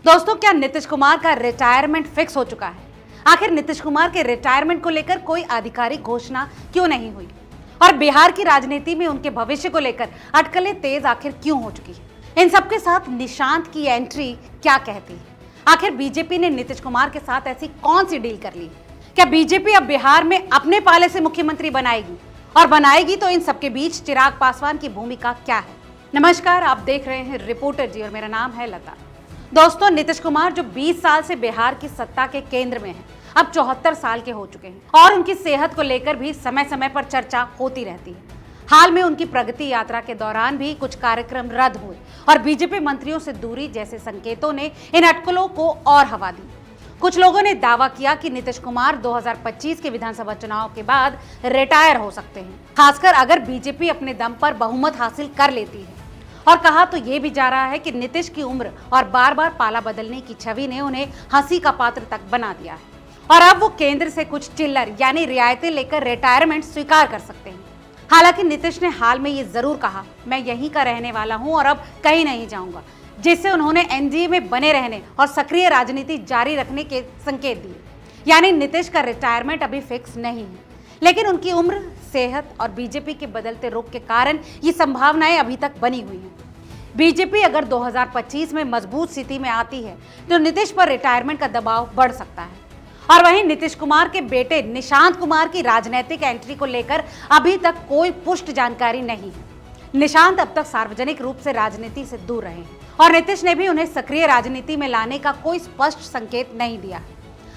दोस्तों, क्या नीतीश कुमार का रिटायरमेंट फिक्स हो चुका है? आखिर नीतीश कुमार के रिटायरमेंट को लेकर कोई आधिकारिक घोषणा क्यों नहीं हुई? और बिहार की राजनीति में उनके भविष्य को लेकर अटकलें तेज आखिर क्यों हो चुकी है? इन सबके साथ निशांत की एंट्री क्या कहती है? आखिर बीजेपी ने नीतीश कुमार के साथ ऐसी कौन सी डील कर ली? क्या बीजेपी अब बिहार में अपने पाले से मुख्यमंत्री बनाएगी? और बनाएगी तो इन सबके बीच चिराग पासवान की भूमिका क्या है? नमस्कार, आप देख रहे हैं रिपोर्टर जी और मेरा नाम है लता। दोस्तों, नीतीश कुमार जो 20 साल से बिहार की सत्ता के केंद्र में हैं, अब 74 साल के हो चुके हैं और उनकी सेहत को लेकर भी समय समय पर चर्चा होती रहती है। हाल में उनकी प्रगति यात्रा के दौरान भी कुछ कार्यक्रम रद्द हुए और बीजेपी मंत्रियों से दूरी जैसे संकेतों ने इन अटकलों को और हवा दी। कुछ लोगों ने दावा किया कि नीतीश कुमार 2025 के विधानसभा चुनाव के बाद रिटायर हो सकते हैं, खासकर अगर बीजेपी अपने दम पर बहुमत हासिल कर लेती है। और कहा तो ये भी जा रहा है कि नीतीश की उम्र और बार बार पाला बदलने की छवि ने उन्हें हंसी का पात्र तक बना दिया है और अब वो केंद्र से कुछ चिल्लर यानी रियायतें लेकर रिटायरमेंट स्वीकार कर सकते हैं। हालांकि नीतीश ने हाल में ये जरूर कहा, मैं यहीं का रहने वाला हूं और अब कहीं नहीं जाऊंगा, जिससे उन्होंने एनडीए में बने रहने और सक्रिय राजनीति जारी रखने के संकेत दिए। यानी नीतीश का रिटायरमेंट अभी फिक्स नहीं है, लेकिन उनकी उम्र, सेहत और बीजेपी के बदलते रुख के कारण ये संभावनाएं अभी तक बनी हुई हैं। बीजेपी अगर 2025 में मजबूत स्थिति में आती है तो नीतीश पर रिटायरमेंट का दबाव बढ़ सकता है। और वहीं नीतीश कुमार के बेटे निशांत कुमार की राजनीतिक एंट्री को लेकर अभी तक कोई पुष्ट जानकारी नहीं है। निशांत अब तक सार्वजनिक रूप से राजनीति से दूर रहे हैं और नीतीश ने भी उन्हें सक्रिय राजनीति में लाने का कोई स्पष्ट संकेत नहीं दिया।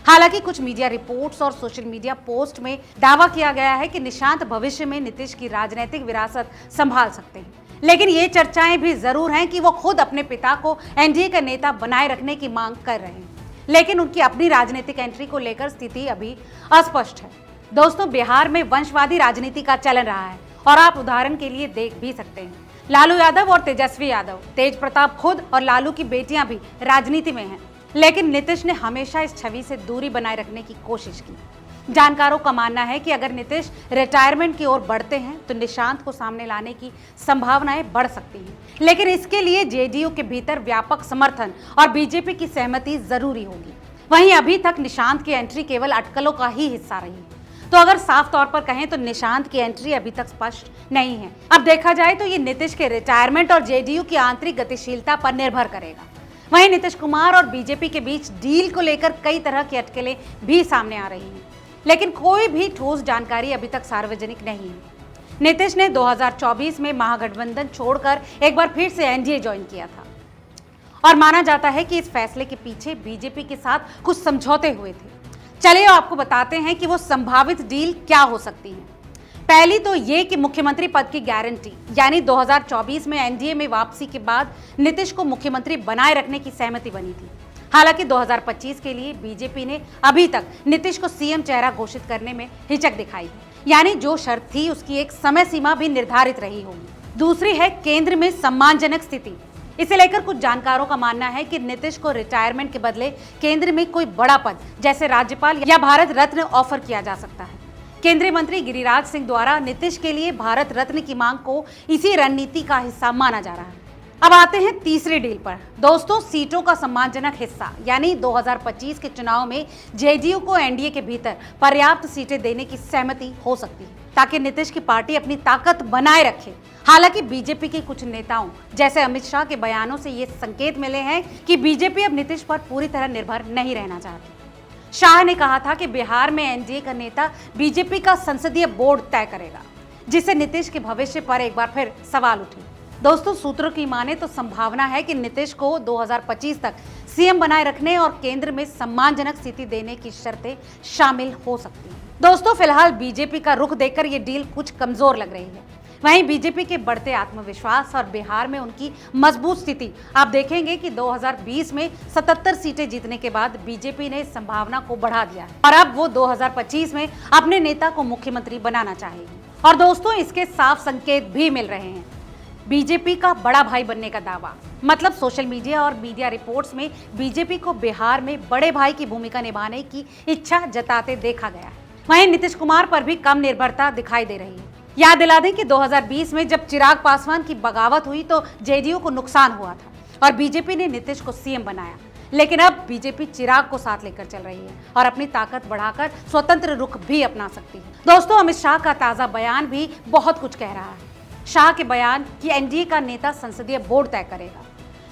हालांकि कुछ मीडिया रिपोर्ट्स और सोशल मीडिया पोस्ट में दावा किया गया है कि निशांत भविष्य में नीतीश की राजनीतिक विरासत संभाल सकते हैं, लेकिन ये चर्चाएं भी जरूर हैं कि वो खुद अपने पिता को एनडीए का नेता बनाए रखने की मांग कर रहे हैं, लेकिन उनकी अपनी राजनीतिक एंट्री को लेकर स्थिति अभी अस्पष्ट है। दोस्तों, बिहार में वंशवादी राजनीति का चलन रहा है और आप उदाहरण के लिए देख भी सकते हैं। लालू यादव और तेजस्वी यादव, तेज प्रताप खुद और लालू की बेटियां भी राजनीति में हैं, लेकिन नीतीश ने हमेशा इस छवि से दूरी बनाए रखने की कोशिश की। जानकारों का मानना है कि अगर नीतीश रिटायरमेंट की ओर बढ़ते हैं तो निशांत को सामने लाने की संभावनाएं बढ़ सकती हैं, लेकिन इसके लिए जेडीयू के भीतर व्यापक समर्थन और बीजेपी की सहमति जरूरी होगी। वहीं अभी तक निशांत की एंट्री केवल अटकलों का ही हिस्सा रही है, तो अगर साफ तौर पर कहें तो निशांत की एंट्री अभी तक स्पष्ट नहीं है। अब देखा जाए तो ये नीतीश के रिटायरमेंट और जेडीयू की आंतरिक गतिशीलता पर निर्भर करेगा। वहीं नीतीश कुमार और बीजेपी के बीच डील को लेकर कई तरह की अटकलें भी सामने आ रही हैं, लेकिन कोई भी ठोस जानकारी अभी तक सार्वजनिक नहीं है। नीतीश ने 2024 में महागठबंधन छोड़कर एक बार फिर से एनडीए ज्वाइन किया था और माना जाता है कि इस फैसले के पीछे बीजेपी के साथ कुछ समझौते हुए थे। चलिए आपको बताते हैं कि वो संभावित डील क्या हो सकती है। पहली तो ये कि मुख्यमंत्री पद की गारंटी, यानी 2024 में एनडीए में वापसी के बाद नीतीश को मुख्यमंत्री बनाए रखने की सहमति बनी थी। हालांकि 2025 के लिए बीजेपी ने अभी तक नीतीश को सीएम चेहरा घोषित करने में हिचक दिखाई है, यानी जो शर्त थी उसकी एक समय सीमा भी निर्धारित रही होगी। दूसरी है केंद्र में सम्मानजनक स्थिति। इसे लेकर कुछ जानकारों का मानना है कि नीतीश को रिटायरमेंट के बदले केंद्र में कोई बड़ा पद जैसे राज्यपाल या भारत रत्न ऑफर किया जा सकता है। केंद्रीय मंत्री गिरिराज सिंह द्वारा नीतीश के लिए भारत रत्न की मांग को इसी रणनीति का हिस्सा माना जा रहा है। अब आते हैं तीसरी डील पर। दोस्तों, सीटों का सम्मानजनक हिस्सा, यानी 2025 के चुनाव में जेडीयू को एनडीए के भीतर पर्याप्त सीटें देने की सहमति हो सकती है ताकि नीतीश की पार्टी अपनी ताकत बनाए रखे। हालांकि बीजेपी के कुछ नेताओं जैसे अमित शाह के बयानों से ये संकेत मिले हैं कि बीजेपी अब नीतीश पर पूरी तरह निर्भर नहीं रहना चाहती। शाह ने कहा था कि बिहार में एनडीए का नेता बीजेपी का संसदीय बोर्ड तय करेगा, जिससे नीतीश के भविष्य पर एक बार फिर सवाल उठे। दोस्तों, सूत्रों की माने तो संभावना है कि नीतीश को 2025 तक सीएम बनाए रखने और केंद्र में सम्मानजनक स्थिति देने की शर्तें शामिल हो सकती हैं। दोस्तों, फिलहाल बीजेपी का रुख देखकर ये डील कुछ कमजोर लग रही है। वहीं बीजेपी के बढ़ते आत्मविश्वास और बिहार में उनकी मजबूत स्थिति, आप देखेंगे कि 2020 में 77 सीटें जीतने के बाद बीजेपी ने इस संभावना को बढ़ा दिया है और अब वो 2025 में अपने नेता को मुख्यमंत्री बनाना चाहेगी। और दोस्तों, इसके साफ संकेत भी मिल रहे हैं। बीजेपी का बड़ा भाई बनने का दावा, मतलब सोशल मीडिया और मीडिया रिपोर्ट्स में बीजेपी को बिहार में बड़े भाई की भूमिका निभाने की इच्छा जताते देखा गया है। वहीं नीतीश कुमार पर भी कम निर्भरता दिखाई दे रही है। याद दिला दें कि 2020 में जब चिराग पासवान की बगावत हुई तो जेडीयू को नुकसान हुआ था और बीजेपी ने नीतीश को सीएम बनाया, लेकिन अब बीजेपी चिराग को साथ लेकर चल रही है और अपनी ताकत बढ़ाकर स्वतंत्र रुख भी अपना सकती है। दोस्तों, अमित शाह का ताजा बयान भी बहुत कुछ कह रहा है। शाह के बयान कि एनडीए का नेता संसदीय बोर्ड तय करेगा।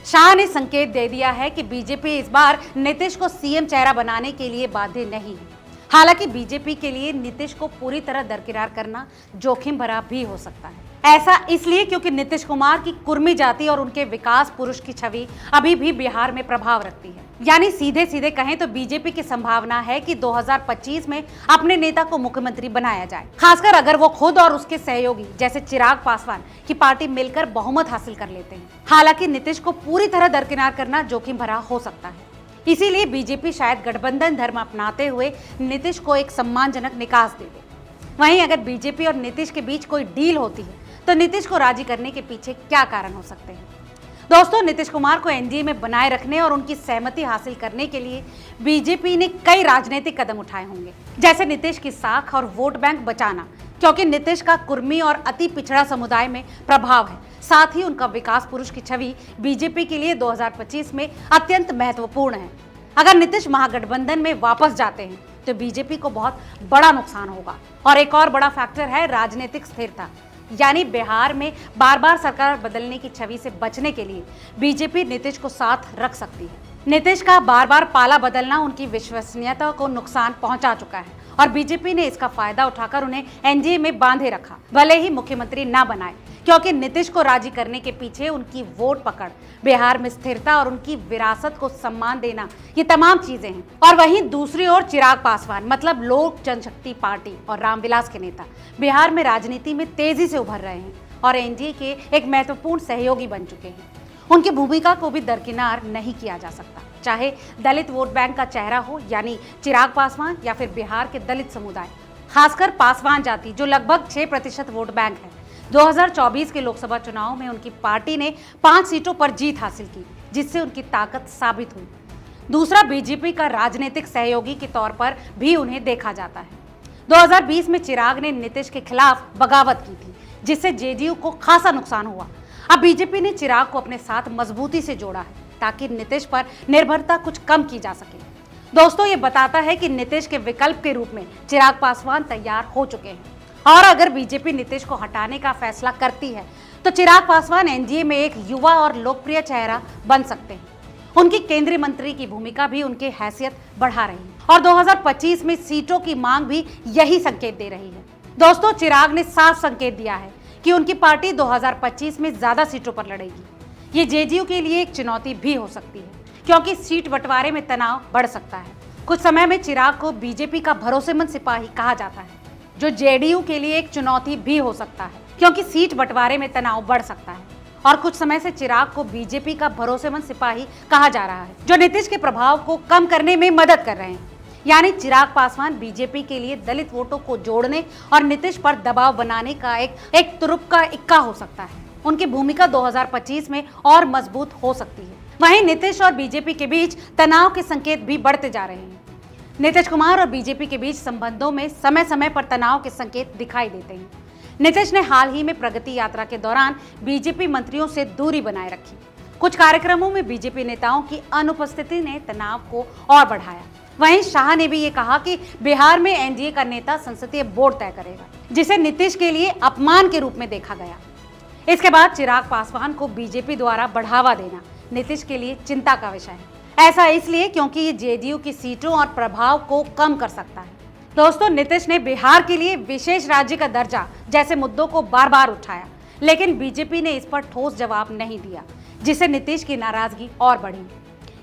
शाह ने संकेत दे दिया है कि बीजेपी इस बार नीतीश को सीएम चेहरा बनाने के लिए बाध्य नहीं है। हालांकि बीजेपी के लिए नीतीश को पूरी तरह दरकिनार करना जोखिम भरा भी हो सकता है। ऐसा इसलिए क्योंकि नीतीश कुमार की कुर्मी जाति और उनके विकास पुरुष की छवि अभी भी बिहार में प्रभाव रखती है। यानी सीधे सीधे कहें तो बीजेपी की संभावना है कि 2025 में अपने नेता को मुख्यमंत्री बनाया जाए, खासकर अगर वो खुद और उसके सहयोगी जैसे चिराग पासवान की पार्टी मिलकर बहुमत हासिल कर लेते हैं। हालांकि नीतीश को पूरी तरह दरकिनार करना जोखिम भरा हो सकता है, इसीलिए बीजेपी शायद गठबंधन धर्म अपनाते हुए नीतीश को एक सम्मानजनक निकास दे दे। वहीं अगर बीजेपी और नीतीश के बीच कोई डील होती है तो नीतीश को राजी करने के पीछे क्या कारण हो सकते हैं? दोस्तों, नीतीश कुमार को एनडीए में बनाए रखने और उनकी सहमति हासिल करने के लिए बीजेपी ने कई राजनीतिक कदम उठाए होंगे, जैसे नीतीश की साख और वोट बैंक बचाना, क्योंकि नीतीश का कुर्मी और अति पिछड़ा समुदाय में प्रभाव है। साथ ही उनका विकास पुरुष की छवि बीजेपी के लिए 2025 में अत्यंत महत्वपूर्ण है। अगर नीतीश महागठबंधन में वापस जाते हैं तो बीजेपी को बहुत बड़ा नुकसान होगा। और एक और बड़ा फैक्टर है राजनीतिक स्थिरता, यानी बिहार में बार बार सरकार बदलने की छवि से बचने के लिए बीजेपी नीतीश को साथ रख सकती है। नीतीश का बार बार पाला बदलना उनकी विश्वसनीयता को नुकसान पहुंचा चुका है और बीजेपी ने इसका फायदा उठाकर उन्हें एनडीए में बांधे रखा, भले ही मुख्यमंत्री न बनाए, क्योंकि नीतीश को राजी करने के पीछे उनकी वोट पकड़, बिहार में स्थिरता और उनकी विरासत को सम्मान देना, ये तमाम चीजें हैं। और वहीं दूसरी ओर चिराग पासवान मतलब लोक जनशक्ति पार्टी और रामविलास के नेता बिहार में राजनीति में तेजी से उभर रहे हैं और एनडीए के एक महत्वपूर्ण सहयोगी बन चुके हैं। उनकी भूमिका को भी दरकिनार नहीं किया जा सकता, चाहे दलित वोट बैंक का चेहरा हो यानी चिराग पासवान या फिर बिहार के दलित समुदाय, खासकर पासवान जाति जो लगभग 6% वोट बैंक है। 2024 के लोकसभा चुनाव में उनकी पार्टी ने 5 सीटों पर जीत हासिल की, जिससे उनकी ताकत साबित हुई। दूसरा, बीजेपी का राजनीतिक सहयोगी के तौर पर भी उन्हें देखा जाता है। 2020 में चिराग ने नीतीश के खिलाफ बगावत की थी, जिससे जेडीयू को खासा नुकसान हुआ। अब बीजेपी ने चिराग को अपने साथ मजबूती से जोड़ा है ताकि नीतीश पर निर्भरता कुछ कम की जा सके। दोस्तों, ये बताता है कि नीतीश के विकल्प के रूप में चिराग पासवान तैयार हो चुके हैं और अगर बीजेपी नीतीश को हटाने का फैसला करती है तो चिराग पासवान एनडीए में एक युवा और लोकप्रिय चेहरा बन सकते हैं। उनकी केंद्रीय मंत्री की भूमिका भी उनकी हैसियत बढ़ा रही है और 2025 में सीटों की मांग भी यही संकेत दे रही है। दोस्तों, चिराग ने साफ संकेत दिया है कि उनकी पार्टी 2025 में ज्यादा सीटों पर लड़ेगी। ये जेडीयू के लिए एक चुनौती भी हो सकती है, क्योंकि सीट बंटवारे में तनाव बढ़ सकता है। कुछ समय में चिराग को बीजेपी का भरोसेमंद सिपाही कहा जाता है, जो जेडीयू के लिए एक चुनौती भी हो सकता है, क्योंकि सीट बंटवारे में तनाव बढ़ सकता है। और कुछ समय से चिराग को बीजेपी का भरोसेमंद सिपाही कहा जा रहा है, जो नीतीश के प्रभाव को कम करने में मदद कर रहे हैं। यानी चिराग पासवान बीजेपी के लिए दलित वोटों को जोड़ने और नीतीश पर दबाव बनाने का एक तुरुप का इक्का हो सकता है। उनकी भूमिका 2025 में और मजबूत हो सकती है। वहीं नीतीश और बीजेपी के बीच तनाव के संकेत भी बढ़ते जा रहे हैं। नीतीश कुमार और बीजेपी के बीच संबंधों में समय समय पर तनाव के संकेत दिखाई देते हैं। नीतीश ने हाल ही में प्रगति यात्रा के दौरान बीजेपी मंत्रियों से दूरी बनाए रखी। कुछ कार्यक्रमों में बीजेपी नेताओं की अनुपस्थिति ने तनाव को और बढ़ाया। वहीं शाह ने भी ये कहा कि बिहार में एनडीए का नेता संसदीय बोर्ड तय करेगा, जिसे नीतीश के लिए अपमान के रूप में देखा गया। इसके बाद चिराग पासवान को बीजेपी द्वारा बढ़ावा देना नीतीश के लिए चिंता का विषय है। ऐसा इसलिए क्योंकि ये जेडीयू की सीटों और प्रभाव को कम कर सकता है। दोस्तों, नीतीश ने बिहार के लिए विशेष राज्य का दर्जा जैसे मुद्दों को बार बार उठाया, लेकिन बीजेपी ने इस पर ठोस जवाब नहीं दिया, जिससे नीतीश की नाराजगी और बढ़ी।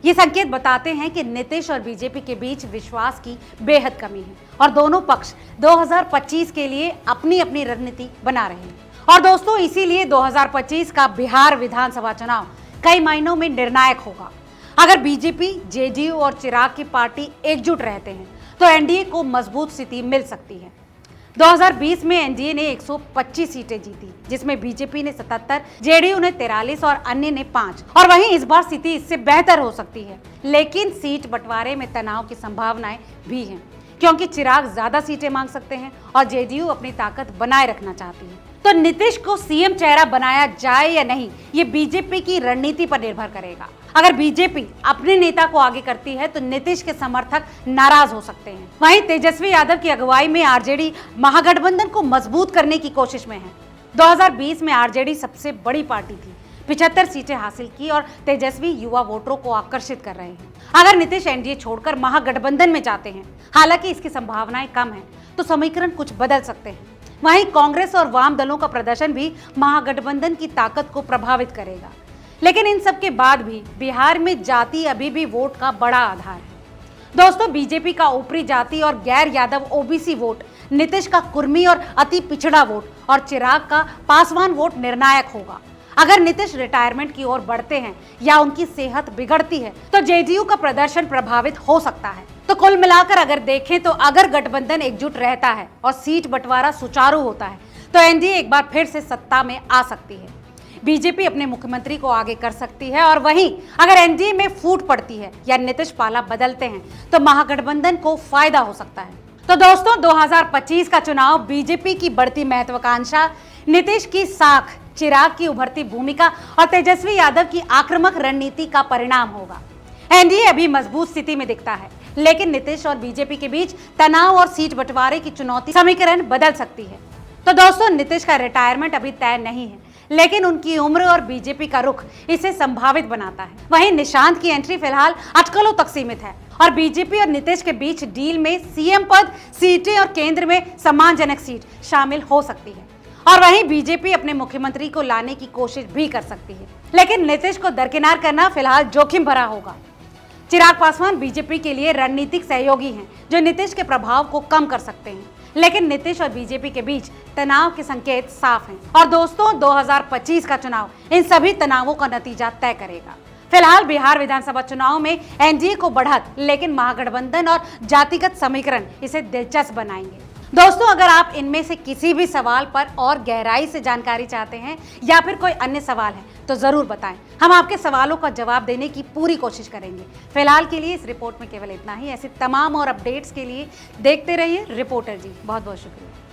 ये संकेत बताते हैं कि नीतीश और बीजेपी के बीच विश्वास की बेहद कमी है और दोनों पक्ष 2025 के लिए अपनी अपनी रणनीति बना रहे हैं। और दोस्तों, इसीलिए 2025 का बिहार विधानसभा चुनाव कई मायनों में निर्णायक होगा। अगर बीजेपी, जेडीयू और चिराग की पार्टी एकजुट रहते हैं तो एनडीए को मजबूत स्थिति मिल सकती है। 2020 में एनडीए ने 125 सीटें जीती, जिसमें बीजेपी ने 77, जेडीयू ने 43 और अन्य ने 5। और वहीं इस बार स्थिति इससे बेहतर हो सकती है, लेकिन सीट बंटवारे में तनाव की संभावनाएं भी हैं, क्योंकि चिराग ज्यादा सीटें मांग सकते हैं और जेडीयू अपनी ताकत बनाए रखना चाहती है। तो नीतीश को सीएम चेहरा बनाया जाए या नहीं, ये बीजेपी की रणनीति पर निर्भर करेगा। अगर बीजेपी अपने नेता को आगे करती है तो नीतीश के समर्थक नाराज हो सकते हैं। वहीं तेजस्वी यादव की अगुवाई में आरजेडी महागठबंधन को मजबूत करने की कोशिश में है। 2020 में आरजेडी सबसे बड़ी पार्टी थी, 75 सीटें हासिल की और तेजस्वी युवा वोटरों को आकर्षित कर रहे हैं। अगर नीतीश एनडीए छोड़कर महागठबंधन में जाते हैं, हालांकि इसकी संभावनाएं कम है, तो समीकरण कुछ बदल सकते हैं। वहीं कांग्रेस और वाम दलों का प्रदर्शन भी महागठबंधन की ताकत को प्रभावित करेगा। लेकिन इन सब के बाद भी बिहार में जाति अभी भी वोट का बड़ा आधार है। दोस्तों, बीजेपी का ऊपरी जाति और गैर यादव ओबीसी वोट, नीतीश का कुर्मी और अति पिछड़ा वोट और चिराग का पासवान वोट निर्णायक होगा। अगर नीतीश रिटायरमेंट की ओर बढ़ते हैं या उनकी सेहत बिगड़ती है तो जेडीयू का प्रदर्शन प्रभावित हो सकता है। तो कुल मिलाकर अगर देखें तो अगर गठबंधन एकजुट रहता है और सीट बंटवारा सुचारू होता है तो एनडीए एक बार फिर से सत्ता में आ सकती है। बीजेपी अपने मुख्यमंत्री को आगे कर सकती है और वहीं अगर एनडीए में फूट पड़ती है या नीतीश पाला बदलते हैं तो महागठबंधन को फायदा हो सकता है। तो दोस्तों, 2025 का चुनाव बीजेपी की बढ़ती महत्वाकांक्षा, नीतीश की साख, चिराग की उभरती भूमिका और तेजस्वी यादव की आक्रामक रणनीति का परिणाम होगा। एनडीए अभी मजबूत स्थिति में दिखता है, लेकिन नीतीश और बीजेपी के बीच तनाव और सीट बंटवारे की चुनौती समीकरण बदल सकती है। तो दोस्तों, नीतीश का रिटायरमेंट अभी तय नहीं है, लेकिन उनकी उम्र और बीजेपी का रुख इसे संभावित बनाता है। वहीं निशांत की एंट्री फिलहाल अटकलों तक सीमित है और बीजेपी और नीतीश के बीच डील में सीएम पद, सीटें और केंद्र में सम्मानजनक सीट शामिल हो सकती है। और वहीं बीजेपी अपने मुख्यमंत्री को लाने की कोशिश भी कर सकती है, लेकिन नीतीश को दरकिनार करना फिलहाल जोखिम भरा होगा। चिराग पासवान बीजेपी के लिए रणनीतिक सहयोगी हैं, जो नीतीश के प्रभाव को कम कर सकते हैं, लेकिन नीतीश और बीजेपी के बीच तनाव के संकेत साफ हैं। और दोस्तों, 2025 का चुनाव इन सभी तनावों का नतीजा तय करेगा। फिलहाल बिहार विधानसभा चुनाव में एनडीए को बढ़त, लेकिन महागठबंधन और जातिगत समीकरण इसे दिलचस्प बनाएंगे। दोस्तों, अगर आप इनमें से किसी भी सवाल पर और गहराई से जानकारी चाहते हैं या फिर कोई अन्य सवाल है तो जरूर बताएं। हम आपके सवालों का जवाब देने की पूरी कोशिश करेंगे। फिलहाल के लिए इस रिपोर्ट में केवल इतना ही। ऐसे तमाम और अपडेट्स के लिए देखते रहिए रिपोर्टर जी। बहुत बहुत शुक्रिया।